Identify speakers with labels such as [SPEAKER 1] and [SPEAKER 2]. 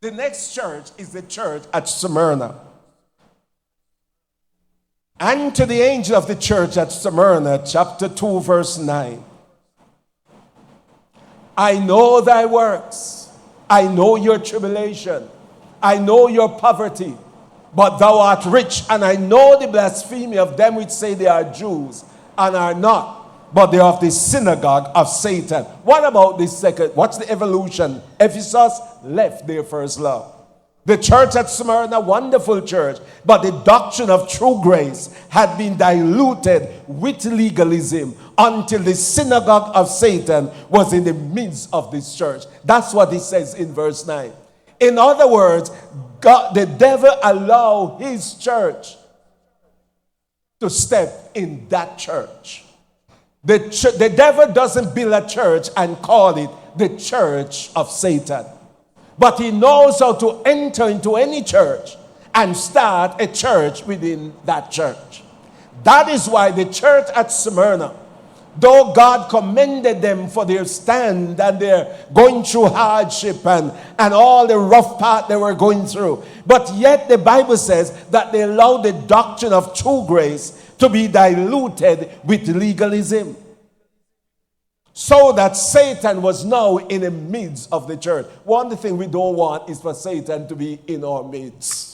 [SPEAKER 1] The next church is the church at Smyrna. And to the angel of the church at Smyrna, chapter 2, verse 9. I know thy works. I know your tribulation. I know your poverty. But thou art rich, and I know the blasphemy of them which say they are Jews, and are not, but they are of the synagogue of Satan. What about this second? What's the evolution? Ephesus left their first love. The church at Smyrna, wonderful church, but the doctrine of true grace had been diluted with legalism until the synagogue of Satan was in the midst of this church. That's what he says in verse 9. In other words, God, the devil allowed his church to step in that church. The devil doesn't build a church and call it the church of Satan. But he knows how to enter into any church and start a church within that church. That is why the church at Smyrna, though God commended them for their stand and their going through hardship and all the rough part they were going through, but yet the Bible says that they allowed the doctrine of true grace to be diluted with legalism. So that Satan was now in the midst of the church. One thing we don't want is for Satan to be in our midst.